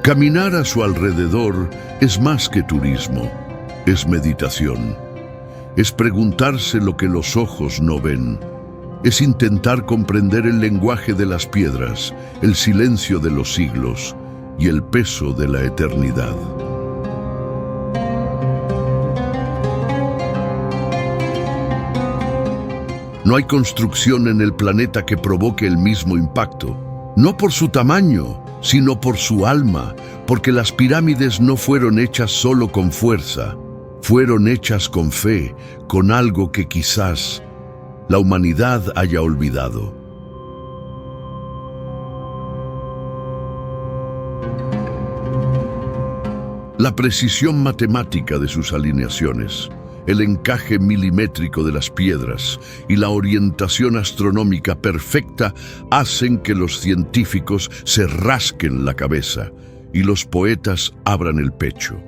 Caminar a su alrededor es más que turismo, es meditación, es preguntarse lo que los ojos no ven. Es intentar comprender el lenguaje de las piedras, el silencio de los siglos y el peso de la eternidad. No hay construcción en el planeta que provoque el mismo impacto, no por su tamaño, sino por su alma, porque las pirámides no fueron hechas solo con fuerza, fueron hechas con fe, con algo que quizás la humanidad haya olvidado. La precisión matemática de sus alineaciones, el encaje milimétrico de las piedras y la orientación astronómica perfecta hacen que los científicos se rasquen la cabeza y los poetas abran el pecho.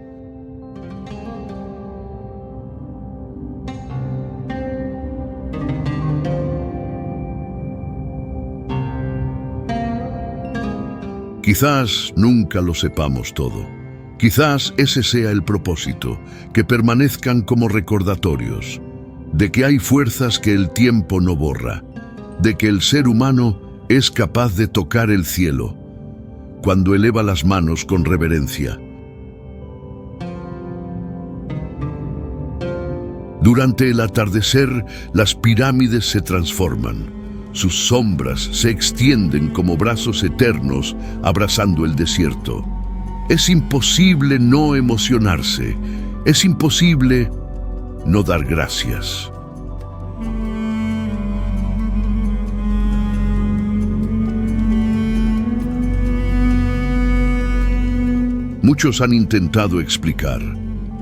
Quizás nunca lo sepamos todo. Quizás ese sea el propósito, que permanezcan como recordatorios, de que hay fuerzas que el tiempo no borra, de que el ser humano es capaz de tocar el cielo, cuando eleva las manos con reverencia. Durante el atardecer, las pirámides se transforman. Sus sombras se extienden como brazos eternos abrazando el desierto. Es imposible no emocionarse. Es imposible no dar gracias. Muchos han intentado explicar.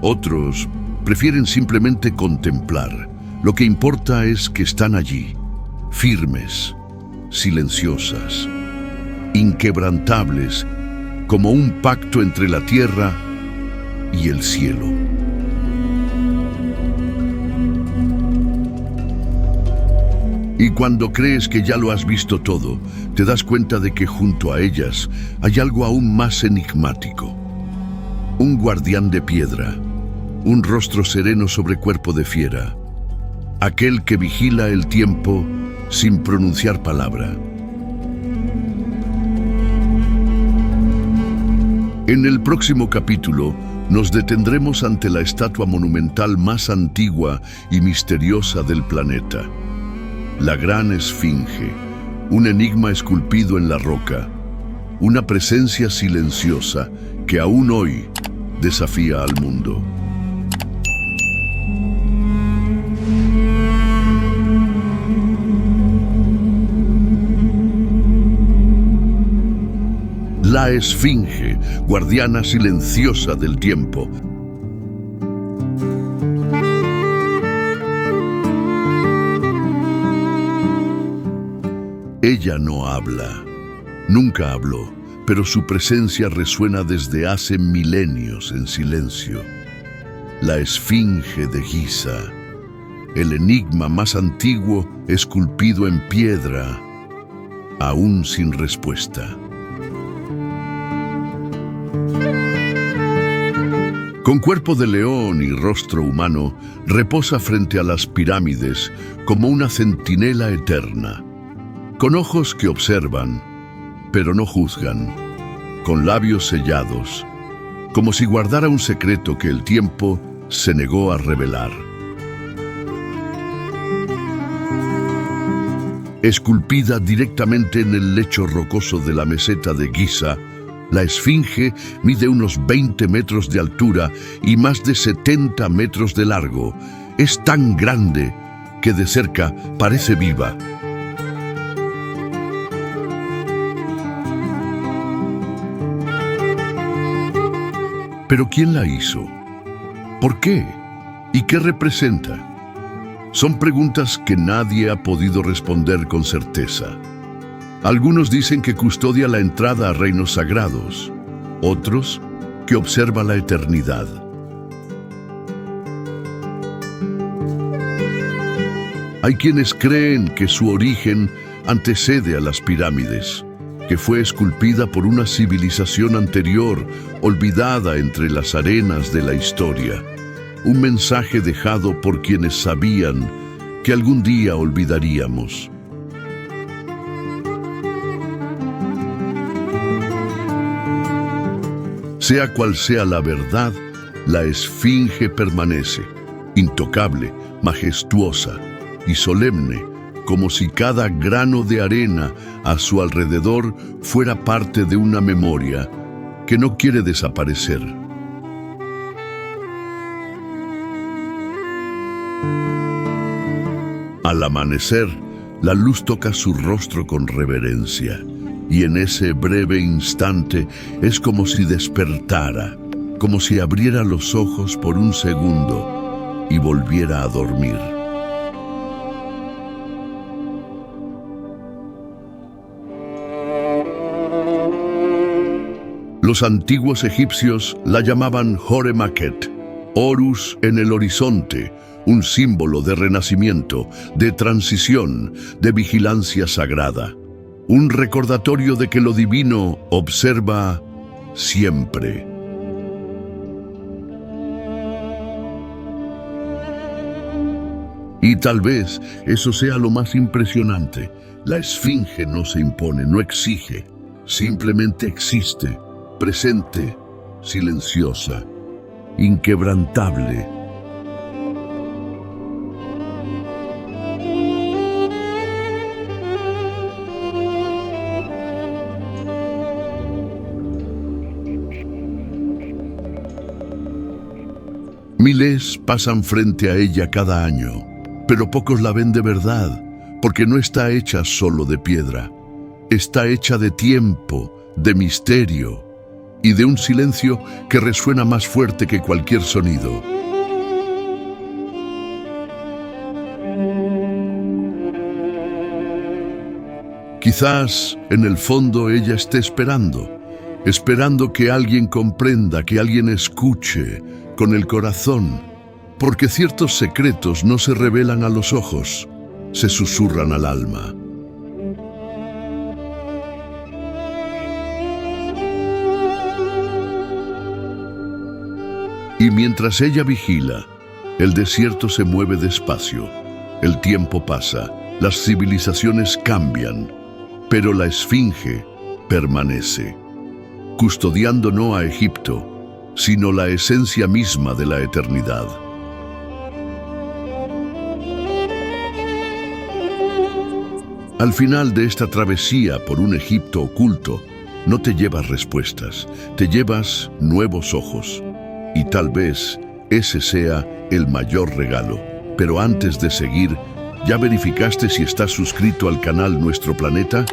Otros prefieren simplemente contemplar. Lo que importa es que están allí, firmes, silenciosas, inquebrantables, como un pacto entre la tierra y el cielo. Y cuando crees que ya lo has visto todo, te das cuenta de que junto a ellas hay algo aún más enigmático. Un guardián de piedra, un rostro sereno sobre cuerpo de fiera, aquel que vigila el tiempo sin pronunciar palabra. En el próximo capítulo nos detendremos ante la estatua monumental más antigua y misteriosa del planeta, la Gran Esfinge, un enigma esculpido en la roca, una presencia silenciosa que aún hoy desafía al mundo. La Esfinge, guardiana silenciosa del tiempo. Ella no habla, nunca habló, pero su presencia resuena desde hace milenios en silencio. La Esfinge de Giza, el enigma más antiguo esculpido en piedra, aún sin respuesta. Con cuerpo de león y rostro humano, reposa frente a las pirámides como una centinela eterna, con ojos que observan, pero no juzgan, con labios sellados, como si guardara un secreto que el tiempo se negó a revelar. Esculpida directamente en el lecho rocoso de la meseta de Giza, la esfinge mide unos 20 metros de altura y más de 70 metros de largo. Es tan grande que de cerca parece viva. ¿Pero quién la hizo? ¿Por qué? ¿Y qué representa? Son preguntas que nadie ha podido responder con certeza. Algunos dicen que custodia la entrada a reinos sagrados, otros que observa la eternidad. Hay quienes creen que su origen antecede a las pirámides, que fue esculpida por una civilización anterior, olvidada entre las arenas de la historia. Un mensaje dejado por quienes sabían que algún día olvidaríamos. Sea cual sea la verdad, la esfinge permanece, intocable, majestuosa y solemne, como si cada grano de arena a su alrededor fuera parte de una memoria que no quiere desaparecer. Al amanecer, la luz toca su rostro con reverencia, y en ese breve instante es como si despertara, como si abriera los ojos por un segundo y volviera a dormir. Los antiguos egipcios la llamaban Horemaket, Horus en el horizonte, un símbolo de renacimiento, de transición, de vigilancia sagrada. Un recordatorio de que lo divino observa siempre. Y tal vez eso sea lo más impresionante. La esfinge no se impone, no exige, simplemente existe, presente, silenciosa, inquebrantable. Miles pasan frente a ella cada año, pero pocos la ven de verdad, porque no está hecha solo de piedra. Está hecha de tiempo, de misterio y de un silencio que resuena más fuerte que cualquier sonido. Quizás en el fondo ella esté esperando que alguien comprenda, que alguien escuche con el corazón, porque ciertos secretos no se revelan a los ojos, se susurran al alma. Y mientras ella vigila, el desierto se mueve despacio, el tiempo pasa, las civilizaciones cambian, pero la esfinge permanece, custodiando no a Egipto, sino la esencia misma de la eternidad. Al final de esta travesía por un Egipto oculto, no te llevas respuestas, te llevas nuevos ojos. Y tal vez ese sea el mayor regalo. Pero antes de seguir, ¿ya verificaste si estás suscrito al canal Nuestro Planeta?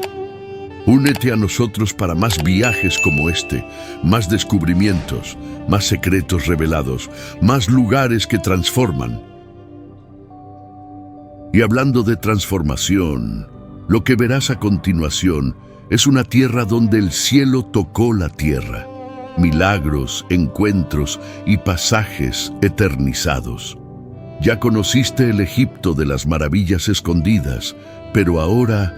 Únete a nosotros para más viajes como este, más descubrimientos, más secretos revelados, más lugares que transforman. Y hablando de transformación, lo que verás a continuación es una tierra donde el cielo tocó la tierra. Milagros, encuentros y pasajes eternizados. Ya conociste el Egipto de las maravillas escondidas, pero ahora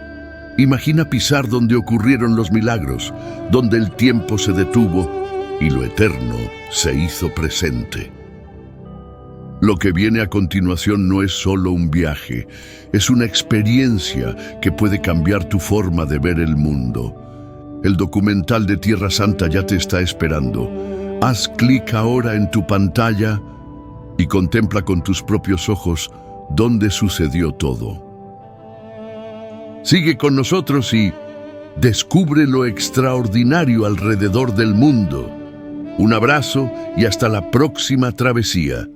imagina pisar donde ocurrieron los milagros, donde el tiempo se detuvo y lo eterno se hizo presente. Lo que viene a continuación no es solo un viaje, es una experiencia que puede cambiar tu forma de ver el mundo. El documental de Tierra Santa ya te está esperando. Haz clic ahora en tu pantalla y contempla con tus propios ojos dónde sucedió todo. Sigue con nosotros y descubre lo extraordinario alrededor del mundo. Un abrazo y hasta la próxima travesía.